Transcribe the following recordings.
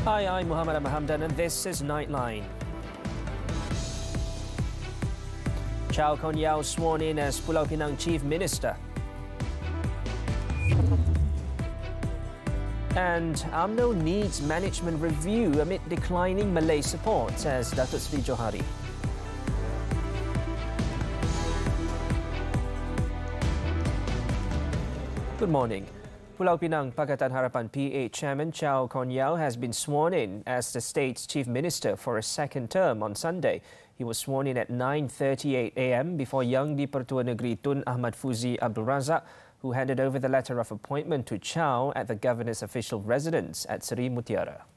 Hi, I'm Muhammed and Hamdan, and this is Nightline. Konyao sworn in as Pulau Pinang Chief Minister. And UMNO needs management review amid declining Malay support, says Datuk Sri Johari. Good morning. Pulau Pinang Pakatan Harapan PH Chairman Konyao has been sworn in as the state's Chief Minister for a second term on Sunday. He was sworn in at 9:38 a.m. before Yang di-Pertua Negeri Tun Ahmad Fuzi Abdul Razak, who handed over the letter of appointment to Chow at the governor's official residence at Seri Mutiara.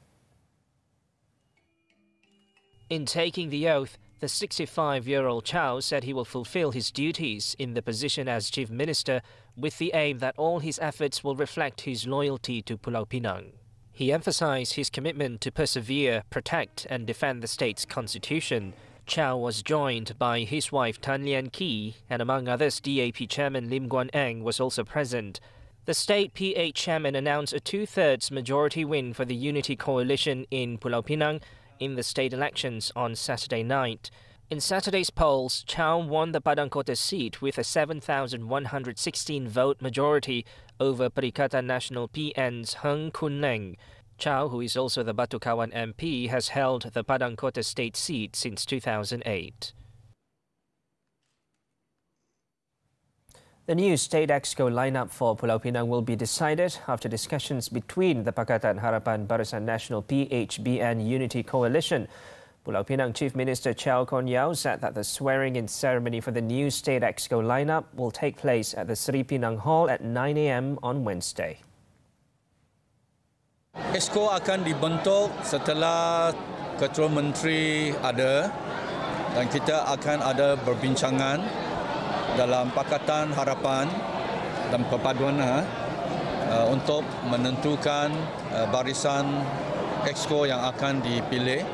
In taking the oath, the 65-year-old Chow said he will fulfill his duties in the position as Chief Minister with the aim that all his efforts will reflect his loyalty to Pulau Pinang. He emphasized his commitment to persevere, protect and defend the state's constitution. Chow was joined by his wife Tan Lian Ki, and among others DAP Chairman Lim Guan Eng was also present. The state PH Chairman announced a two-thirds majority win for the Unity Coalition in Pulau Pinang in the state elections on Saturday night. In Saturday's polls, Chow won the Padang Kota seat with a 7,116 vote majority over Perikatan Nasional PN's Heng Kun Leng. Chow, who is also the Batu Kawan MP, has held the Padang Kota state seat since 2008. The new State Exco lineup for Pulau Pinang will be decided after discussions between the Pakatan Harapan Barisan Nasional PHBN Unity Coalition. Pulau Pinang Chief Minister Konyao said that the swearing-in ceremony for the new State Exco lineup will take place at the Seri Pinang Hall at 9 a.m. on Wednesday. Exco akan dibentuk setelah Ketua Menteri ada dan kita akan ada perbincangan dalam Pakatan Harapan dan Perpaduan untuk menentukan barisan Exco yang akan dipilih.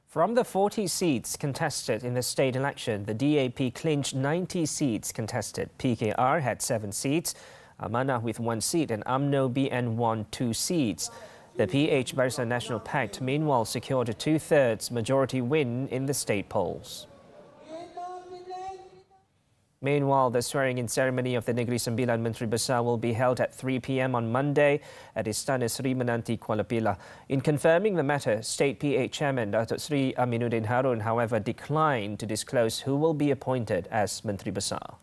From the 40 seats contested in the state election, the DAP clinched 90 seats contested. PKR had 7 seats, Amanah with 1 seat, and UMNO BN won 2 seats. The PH Barisan Nasional Pact meanwhile secured a two-thirds majority win in the state polls. Meanwhile, the swearing-in ceremony of the Negeri Sembilan Menteri Besar will be held at 3 p.m. on Monday at Istana Sri Menanti, Kuala Pilah. In confirming the matter, State PH Chairman Datuk Sri Aminuddin Harun, however, declined to disclose who will be appointed as Menteri Besar.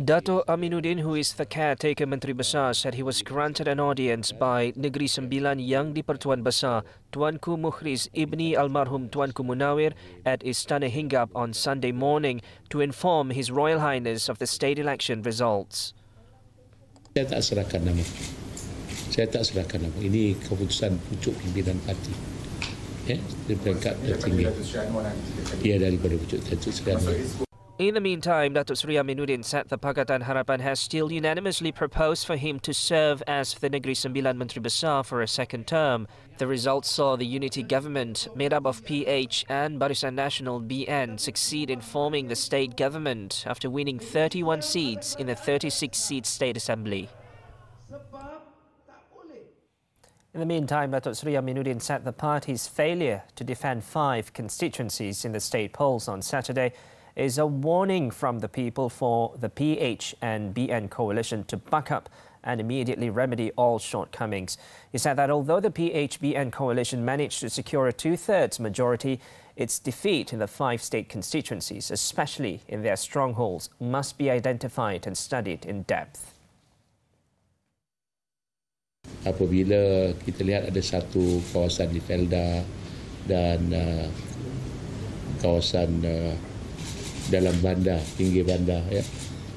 Dato' Aminuddin, who is the caretaker Menteri Besar, said he was granted an audience by Negeri Sembilan Yang di-Pertuan Besar, Tuanku Mukhriz Ibni Almarhum Tuanku Munawir at Istana Hinggap on Sunday morning to inform His Royal Highness of the state election results. Saya tak serahkan nama. Ini keputusan pucuk pimpinan parti. Dari peringkat tertinggi. Ia daripada pucuk Sri Anwar. In the meantime, Datuk Sri Aminuddin said the Pakatan Harapan has still unanimously proposed for him to serve as the Negeri Sembilan Menteri Besar for a second term. The results saw the unity government, made up of PH and Barisan Nasional BN, succeed in forming the state government after winning 31 seats in the 36-seat state assembly. In the meantime, Datuk Sri Aminuddin said the party's failure to defend 5 constituencies in the state polls on Saturday is a warning from the people for the PH and BN coalition to buck up and immediately remedy all shortcomings. He said that although the PHBN coalition managed to secure a two-thirds majority, its defeat in the 5 state constituencies, especially in their strongholds, must be identified and studied in depth. Apabila kita lihat ada satu kawasan di Felda dan kawasan dalam bandar, pinggir bandar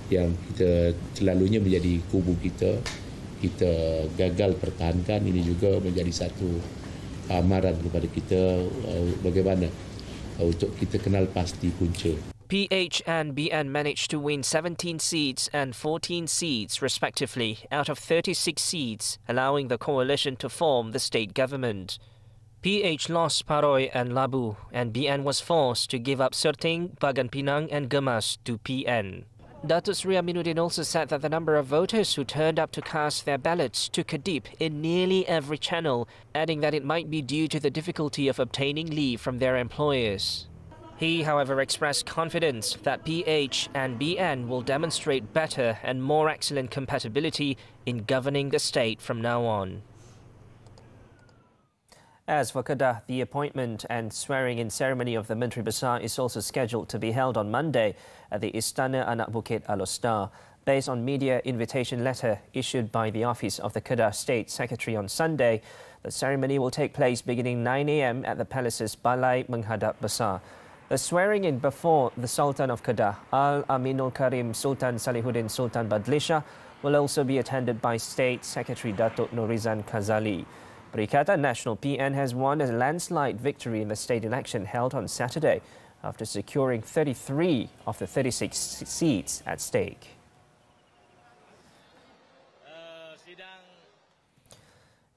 yang kita selalunya menjadi kubu kita gagal pertahankan, ini juga menjadi satu amaran kepada kita bagaimana untuk kita kenal pasti punca. PH and BN managed to win 17 seats and 14 seats respectively out of 36 seats, allowing the coalition to form the state government. PH lost Paroy and Labu, and BN was forced to give up Serting, Bagan Pinang and Gemas to PN. Datuk Seri Aminuddin also said that the number of voters who turned up to cast their ballots took a dip in nearly every channel, adding that it might be due to the difficulty of obtaining leave from their employers. He, however, expressed confidence that PHBN will demonstrate better and more excellent compatibility in governing the state from now on. As for Kedah, the appointment and swearing-in ceremony of the Menteri Besar is also scheduled to be held on Monday at the Istana Anak Bukit Alostar. Based on media invitation letter issued by the office of the Kedah State Secretary on Sunday, the ceremony will take place beginning 9 a.m. at the Palace's Balai Menghadap Besar. The swearing-in before the Sultan of Kedah, Al-Aminul Karim Sultan Salihuddin Sultan Badlisha, will also be attended by State Secretary Datuk Norizan Kazali. Perikatan Nasional PN has won a landslide victory in the state election held on Saturday after securing 33 of the 36 seats at stake.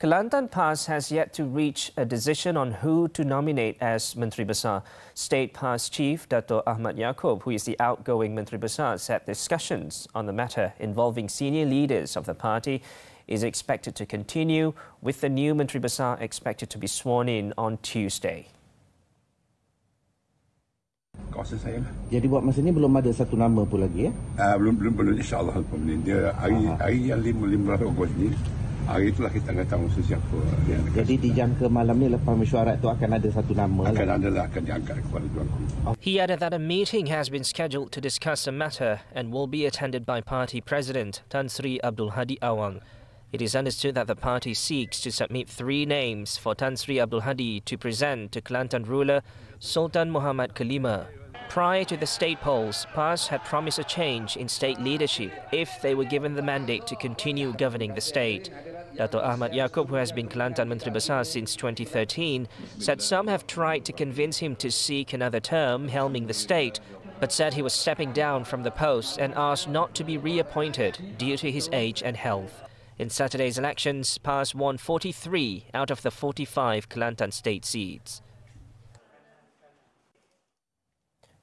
Kelantan PAS has yet to reach a decision on who to nominate as Menteri Besar. State PAS Chief Dato' Ahmad Yaakob, who is the outgoing Menteri Besar, said discussions on the matter involving senior leaders of the party is expected to continue, with the new Menteri Besar expected to be sworn in on Tuesday. Kuasa saya lah. Jadi buat masa ni belum ada satu nama pun lagi ya? Belum insya-Allah dia hari yang 15 Ogos ni, hari itulah kita akan tahu sesiapa yang. Jadi dijangka malam ni lepas mesyuarat tu akan ada satu nama akan diangkat kepada tuanku. He added that a meeting has been scheduled to discuss the matter and will be attended by party president Tan Sri Abdul Hadi Awang. It is understood that the party seeks to submit 3 names for Tan Sri Abdul Hadi to present to Kelantan ruler Sultan Muhammad Kelima. Prior to the state polls, PAS had promised a change in state leadership if they were given the mandate to continue governing the state. Dato' Ahmad Yaakob, who has been Kelantan Menteri Besar since 2013, said some have tried to convince him to seek another term helming the state, but said he was stepping down from the post and asked not to be reappointed due to his age and health. In Saturday's elections, PAS won 43 out of the 45 Kelantan state seats.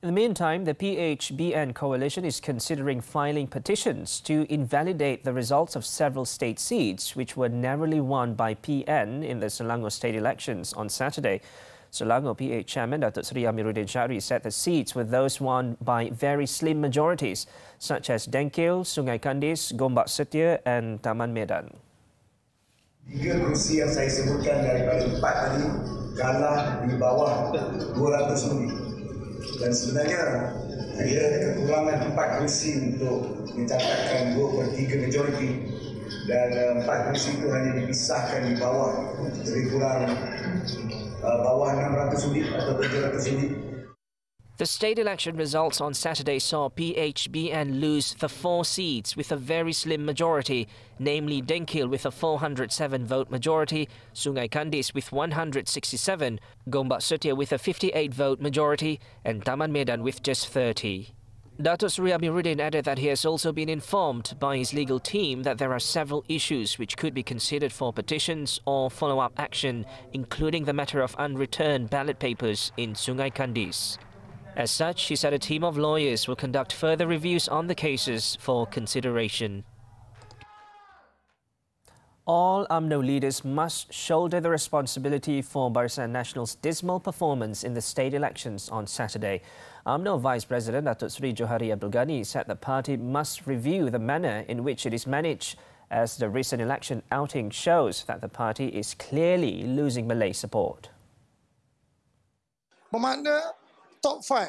In the meantime, the PHBN coalition is considering filing petitions to invalidate the results of several state seats which were narrowly won by PN in the Selangor state elections on Saturday. Selangor PH Chairman Datuk Seri Amiruddin Syari said the seats were those won by very slim majorities, such as Dengkil, Sungai Kandis, Gombak Setia and Taman Medan. 3 kursi yang saya sebutkan daripada 4 tadi kalah di bawah 200 lebih. Dan sebenarnya ada kekurangan 4 kursi untuk mencatatkan 2/3 majoriti, dan 4 kursi itu hanya dipisahkan di bawah, lebih kurang bawah 600 unit atau 700 unit. The state election results on Saturday saw PHBN lose the 4 seats with a very slim majority, namely Dengkil with a 407 vote majority, Sungai Kandis with 167, Gombak Setia with a 58 vote majority, and Taman Medan with just 30. Datuk Seri Amiruddin added that he has also been informed by his legal team that there are several issues which could be considered for petitions or follow-up action, including the matter of unreturned ballot papers in Sungai Kandis. As such, he said a team of lawyers will conduct further reviews on the cases for consideration. All UMNO leaders must shoulder the responsibility for Barisan Nasional's dismal performance in the state elections on Saturday. UMNO Vice President Datuk Seri Johari Abdul Ghani said the party must review the manner in which it is managed, as the recent election outing shows that the party is clearly losing Malay support. Bermakna top 5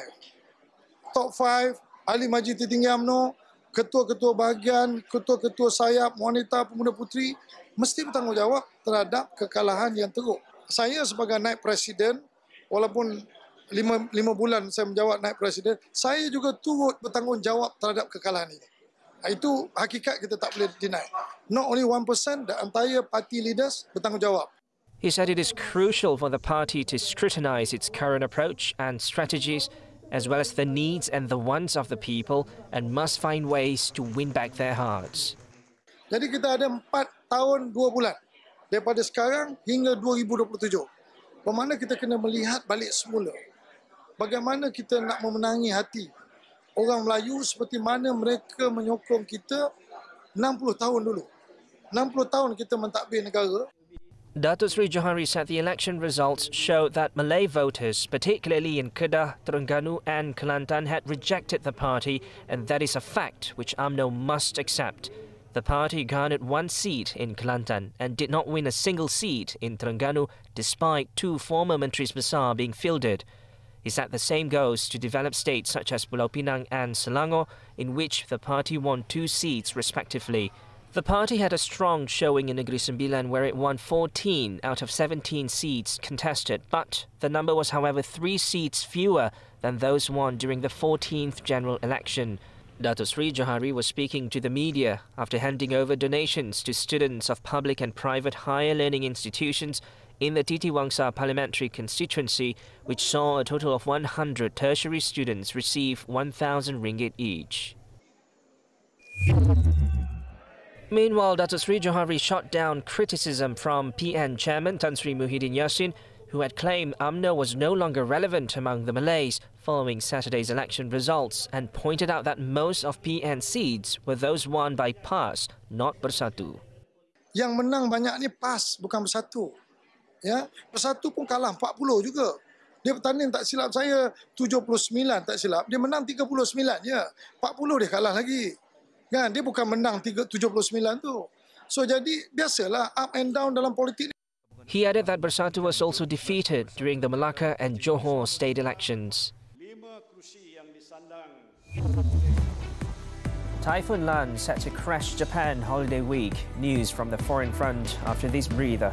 ahli majlis tertinggi UMNO, ketua-ketua bahagian, ketua-ketua sayap, wanita, pemuda puteri mesti bertanggungjawab terhadap kekalahan yang teruk. Saya sebagai naib presiden, walaupun 5 bulan saya menjawab naib presiden, saya juga turut bertanggungjawab terhadap kekalahan ini. Itu hakikat, kita tak boleh deny. Not only 1%, the entire party leaders bertanggungjawab. He said it is crucial for the party to scrutinize its current approach and strategies, as well as the needs and the wants of the people, and must find ways to win back their hearts. Jadi kita ada 4 tahun 2 bulan daripada sekarang hingga 2027. Bermakna kita kena melihat balik semula. Bagaimana kita nak memenangi hati orang Melayu seperti mana mereka menyokong kita 60 tahun dulu. 60 tahun kita mentadbir negara. Datuk Seri Johari said the election results show that Malay voters, particularly in Kedah, Terengganu and Kelantan, had rejected the party, and that is a fact which UMNO must accept. The party garnered 1 seat in Kelantan and did not win a single seat in Terengganu, despite 2 former Menteri Besar being fielded. He said the same goes to developed states such as Pulau Pinang and Selangor, in which the party won 2 seats respectively. The party had a strong showing in Negeri Sembilan, where it won 14 out of 17 seats contested, but the number was, however, 3 seats fewer than those won during the 14th general election. Datuk Seri Johari was speaking to the media after handing over donations to students of public and private higher learning institutions in the Titi Wangsa parliamentary constituency, which saw a total of 100 tertiary students receive RM1,000 each. Meanwhile, Datuk Seri Johari shot down criticism from PN Chairman Tan Sri Muhyiddin Yassin, who had claimed UMNO was no longer relevant among the Malays following Saturday's election results, and pointed out that most of PN seats were those won by PAS, not Bersatu. Yang menang banyak ni PAS, bukan Bersatu. Ya, Bersatu pun kalah 40 juga. Dia bertanding tak silap saya 79 tak silap. Dia menang 39 je. 40 dia kalah lagi. Kan, dia bukan menang 79 tu. So jadi biasalah up and down dalam politik. He added that Bersatu was also defeated during the Malacca and Johor state elections. Typhoon Land set to crash Japan holiday week. News from the foreign front after this breather.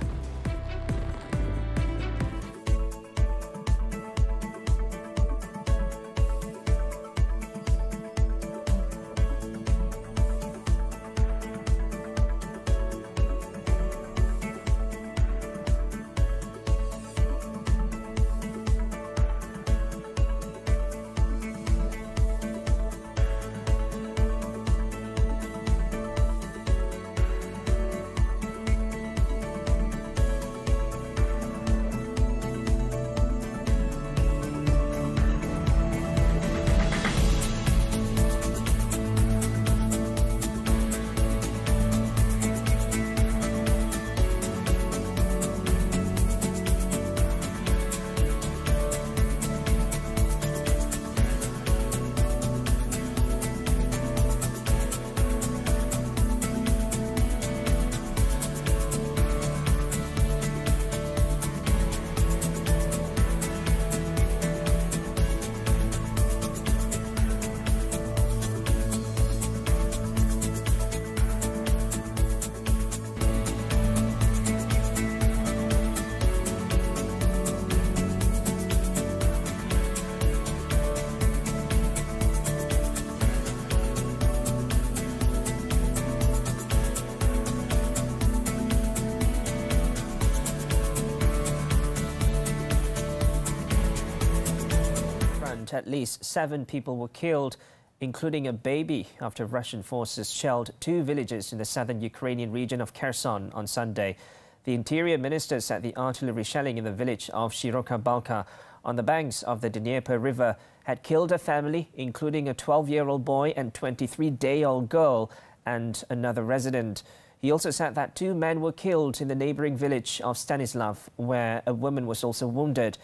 At least 7 people were killed, including a baby, after Russian forces shelled 2 villages in the southern Ukrainian region of Kherson on Sunday. The Interior Minister said the artillery shelling in the village of Shiroka Balka on the banks of the Dnieper River had killed a family, including a 12-year-old boy and 23-day-old girl and another resident. He also said that 2 men were killed in the neighbouring village of Stanislav, where a woman was also wounded.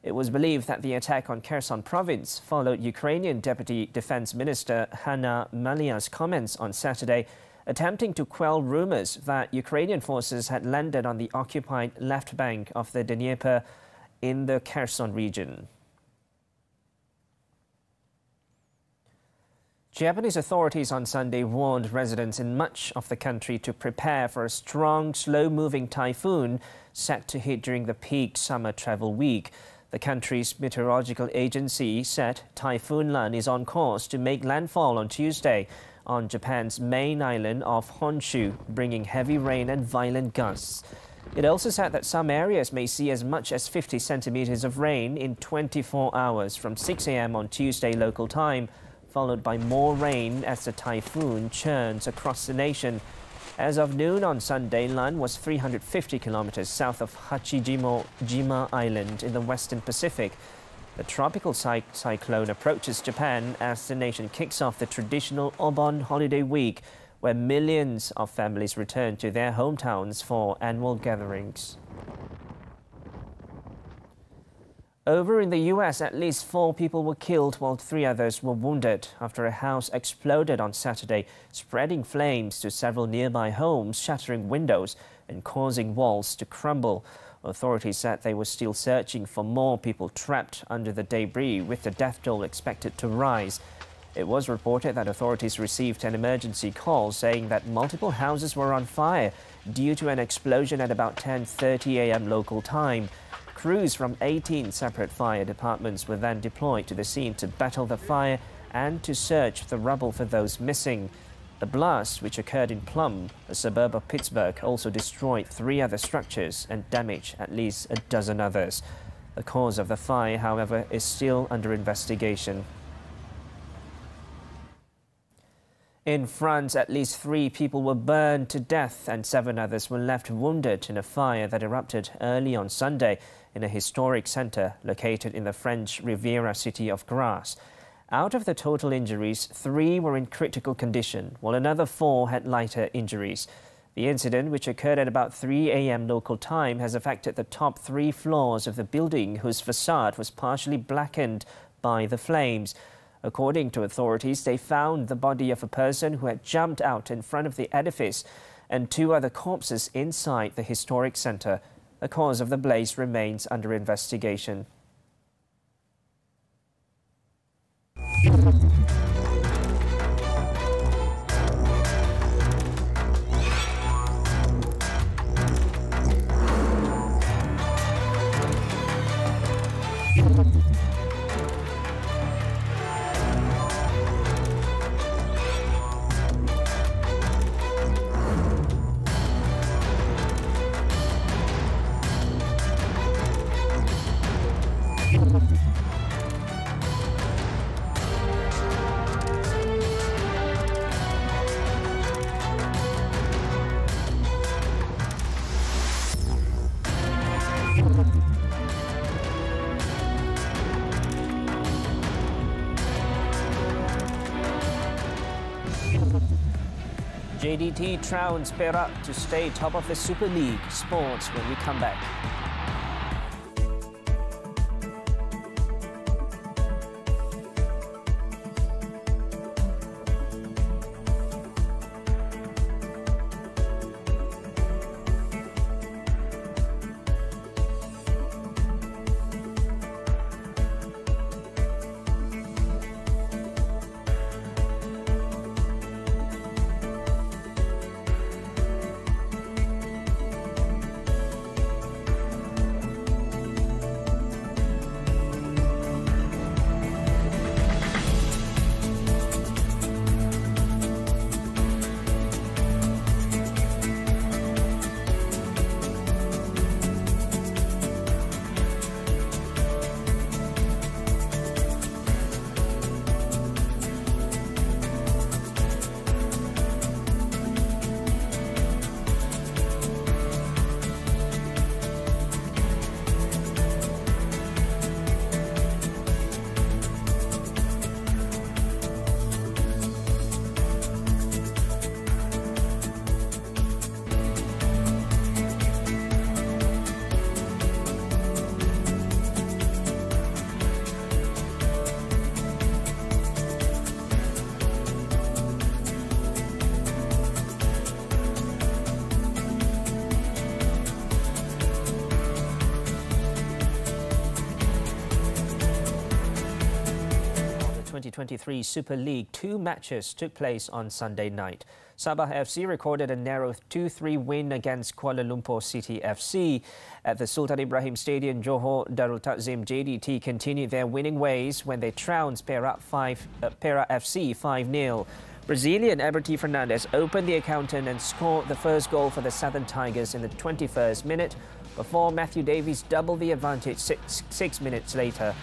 It was believed that the attack on Kherson province followed Ukrainian Deputy Defense Minister Hanna Malia's comments on Saturday, attempting to quell rumours that Ukrainian forces had landed on the occupied left bank of the Dnieper in the Kherson region. Japanese authorities on Sunday warned residents in much of the country to prepare for a strong, slow-moving typhoon set to hit during the peak summer travel week. The country's meteorological agency said Typhoon Land is on course to make landfall on Tuesday on Japan's main island of Honshu, bringing heavy rain and violent gusts. It also said that some areas may see as much as 50 centimeters of rain in 24 hours from 6 a.m. on Tuesday local time, followed by more rain as the typhoon churns across the nation. As of noon on Sunday, Land was 350 kilometers south of Hachijima Island in the Western Pacific. The tropical cyclone approaches Japan as the nation kicks off the traditional Obon holiday week, where millions of families return to their hometowns for annual gatherings. Over in the US, at least 4 people were killed while 3 others were wounded after a house exploded on Saturday, spreading flames to several nearby homes, shattering windows and causing walls to crumble. Authorities said they were still searching for more people trapped under the debris, with the death toll expected to rise. It was reported that authorities received an emergency call saying that multiple houses were on fire due to an explosion at about 10:30 a.m. local time. Crews from 18 separate fire departments were then deployed to the scene to battle the fire and to search the rubble for those missing. The blast, which occurred in Plum, a suburb of Pittsburgh, also destroyed 3 other structures and damaged at least a dozen others. The cause of the fire, however, is still under investigation. In France, at least 3 people were burned to death and 7 others were left wounded in a fire that erupted early on Sunday in a historic centre located in the French Riviera city of Grasse. Out of the total injuries, 3 were in critical condition, while another 4 had lighter injuries. The incident, which occurred at about 3 a.m. local time, has affected the top 3 floors of the building, whose facade was partially blackened by the flames. According to authorities, they found the body of a person who had jumped out in front of the edifice and 2 other corpses inside the historic centre. The cause of the blaze remains under investigation. JDT trounced Perak to stay top of the Super League. Sports when we come back. The 2023 Super League, 2 matches took place on Sunday night. Sabah FC recorded a narrow 2-3 win against Kuala Lumpur City FC. At the Sultan Ibrahim Stadium, Johor Darul Takzim JDT continued their winning ways when they trounced Perak FC 5-0. Brazilian Alberti Fernandes opened the accountant and scored the first goal for the Southern Tigers in the 21st minute, before Matthew Davies doubled the advantage 6 minutes later.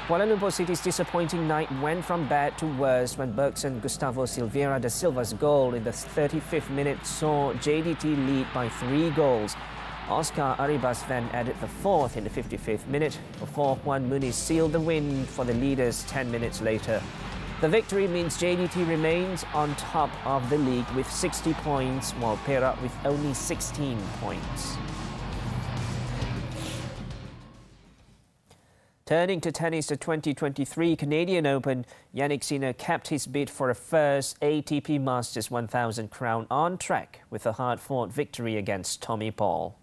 Kuala Lumpur City's disappointing night went from bad to worse when Bergson Gustavo Silveira da Silva's goal in the 35th minute saw JDT lead by 3 goals. Oscar Arribas then added the fourth in the 55th minute. A 4-1 Muniz sealed the win for the leaders 10 minutes later. The victory means JDT remains on top of the league with 60 points, while Perak with only 16 points. Turning to tennis, the 2023 Canadian Open, Jannik Sinner kept his bid for a first ATP Masters 1000 crown on track with a hard-fought victory against Tommy Paul.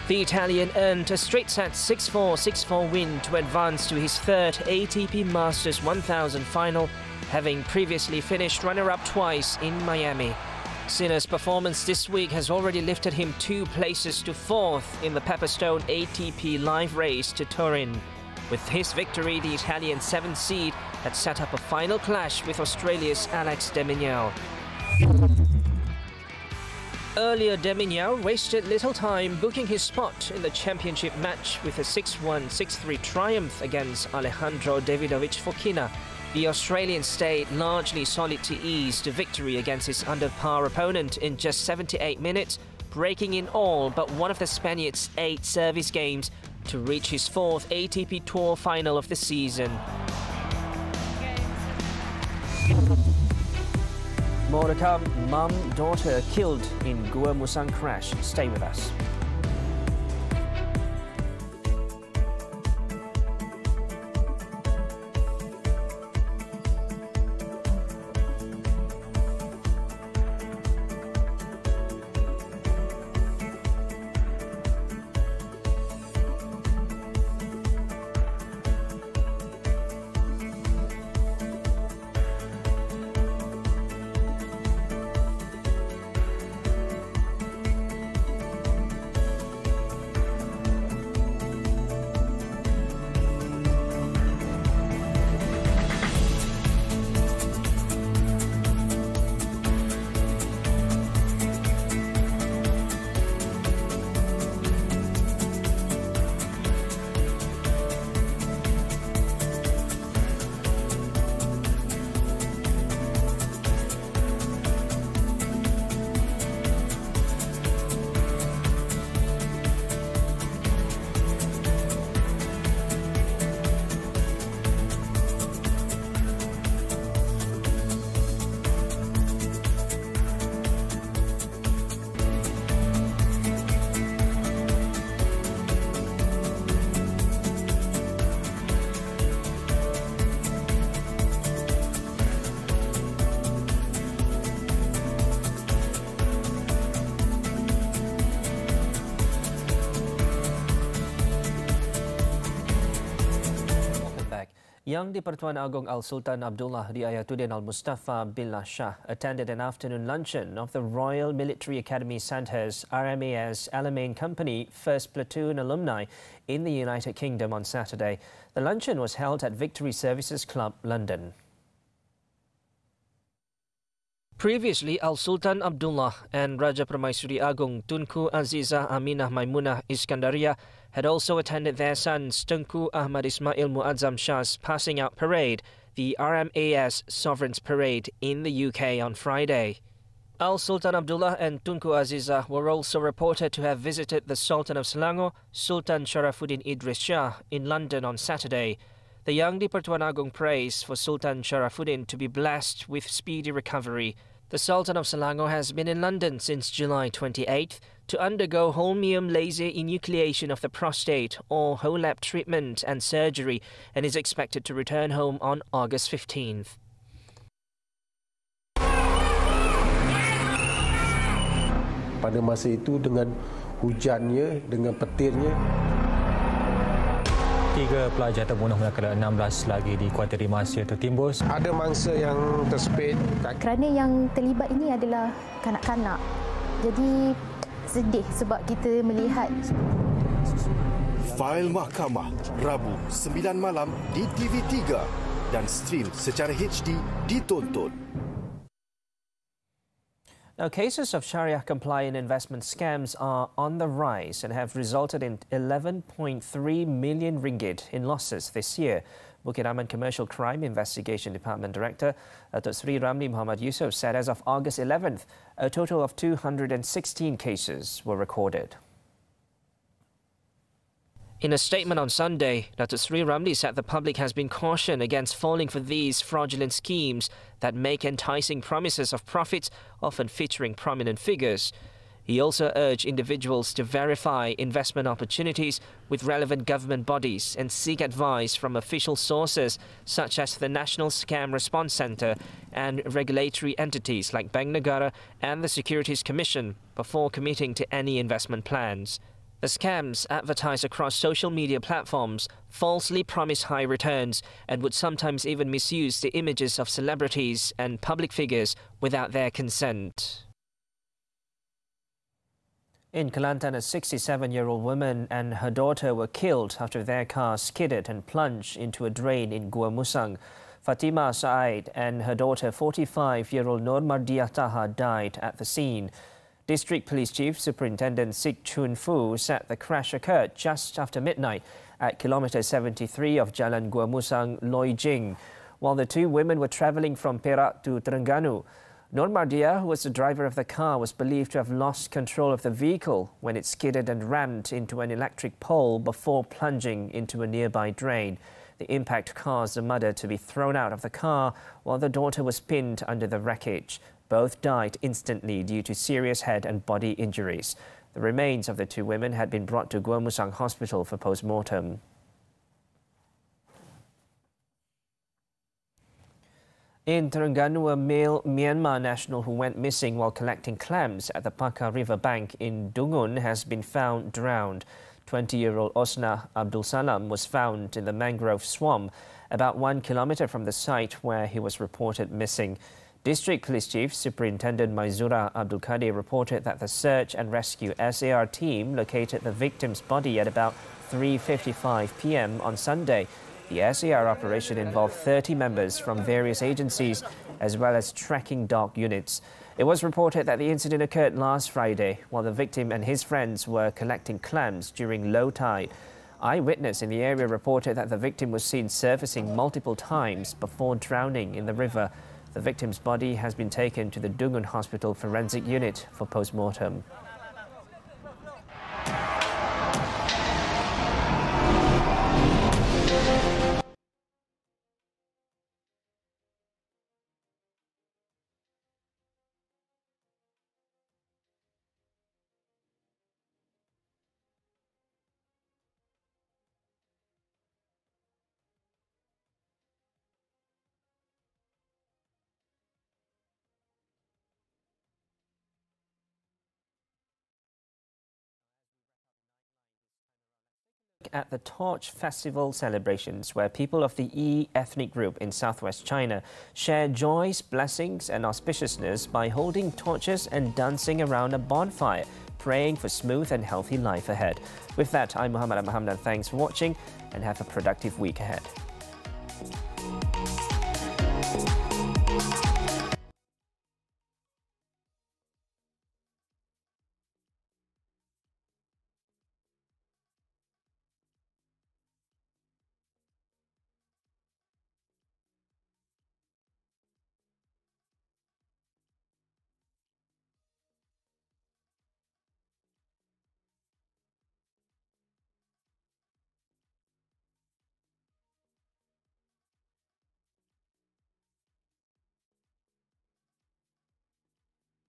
The Italian earned a straight-set 6-4, 6-4 win to advance to his third ATP Masters 1000 final, having previously finished runner-up twice in Miami. Sinner's performance this week has already lifted him 2 places to 4th in the Pepperstone ATP Live race to Turin. With his victory, the Italian 7th seed had set up a final clash with Australia's Alex de Minaur. Earlier, de Minaur wasted little time booking his spot in the championship match with a 6-1, 6-3 triumph against Alejandro Davidovich Fokina. The Australian stayed largely solid to ease the victory against his under-par opponent in just 78 minutes, breaking in all but one of the Spaniard's 8 service games to reach his 4th ATP Tour final of the season. More to come. Mum, daughter killed in Gua Musang crash. Stay with us. Yang di-Pertuan Agong Al-Sultan Abdullah di Ayatuddin Al-Mustafa Billah Shah attended an afternoon luncheon of the Royal Military Academy Sandhurst RMAS Alamein Company 1st Platoon alumni in the United Kingdom on Saturday. The luncheon was held at Victory Services Club, London. Previously, Al-Sultan Abdullah and Raja Permaisuri Agong Tunku Aziza Aminah Maimunah Iskandaria had also attended their sons Tunku Ahmad Ismail Muazzam Shah's passing out parade, the RMAS Sovereign's Parade in the UK on Friday. Al-Sultan Abdullah and Tunku Aziza were also reported to have visited the Sultan of Selangor, Sultan Sharafuddin Idris Shah, in London on Saturday. The Yang di-Pertuan Agong prays for Sultan Sharafuddin to be blessed with speedy recovery. The Sultan of Selangor has been in London since July 28th to undergo holmium laser enucleation of the prostate or HOLAP treatment and surgery and is expected to return home on August 15th. Pada masa itu dengan hujannya, dengan petirnya, 3 pelajar terbunuh manakala 16 lagi di kuarteri Malaysia tertimbus. Ada mangsa yang tersepit. Kerana yang terlibat ini adalah kanak-kanak. Jadi sedih sebab kita melihat. Fail Mahkamah, Rabu 9 malam di TV3 dan stream secara HD di Tonton. Now, cases of Sharia-compliant investment scams are on the rise and have resulted in 11.3 million ringgit in losses this year. Bukit Aman Commercial Crime Investigation Department Director Datuk Sri Ramli Muhammad Yusof said as of August 11th, a total of 216 cases were recorded. In a statement on Sunday, Datuk Sri Ramli said the public has been cautioned against falling for these fraudulent schemes that make enticing promises of profits, often featuring prominent figures. He also urged individuals to verify investment opportunities with relevant government bodies and seek advice from official sources such as the National Scam Response Centre and regulatory entities like Bank Negara and the Securities Commission before committing to any investment plans. The scams advertise across social media platforms, falsely promise high returns, and would sometimes even misuse the images of celebrities and public figures without their consent. In Kelantan, a 67-year-old woman and her daughter were killed after their car skidded and plunged into a drain in Gua Musang. Fatima Said and her daughter, 45-year-old Nur Mardiah Taha, died at the scene. District Police Chief Superintendent Sik Chun Fu said the crash occurred just after midnight at kilometre 73 of Jalan Gua Musang, Loy Jing, while the two women were travelling from Perak to Terengganu. Nur Mardiah, who was the driver of the car, was believed to have lost control of the vehicle when it skidded and rammed into an electric pole before plunging into a nearby drain. The impact caused the mother to be thrown out of the car while the daughter was pinned under the wreckage. Both died instantly due to serious head and body injuries. The remains of the two women had been brought to Gua Musang Hospital for post-mortem. In Terengganu, a male Myanmar national who went missing while collecting clams at the Pakar River bank in Dungun has been found drowned. 20-year-old Osna Abdul Salam was found in the mangrove swamp about 1 kilometre from the site where he was reported missing. District Police Chief Superintendent Maizura Abdul Qadir reported that the search and rescue SAR team located the victim's body at about 3:55 p.m. on Sunday. The SAR operation involved 30 members from various agencies as well as tracking dog units. It was reported that the incident occurred last Friday while the victim and his friends were collecting clams during low tide. Eyewitness in the area reported that the victim was seen surfacing multiple times before drowning in the river. The victim's body has been taken to the Dungun Hospital Forensic Unit for post-mortem. At the Torch Festival celebrations, where people of the Yi ethnic group in southwest China share joys, blessings and auspiciousness by holding torches and dancing around a bonfire, praying for smooth and healthy life ahead. With that, I'm Muhammed and Hamdan. Thanks for watching and have a productive week ahead.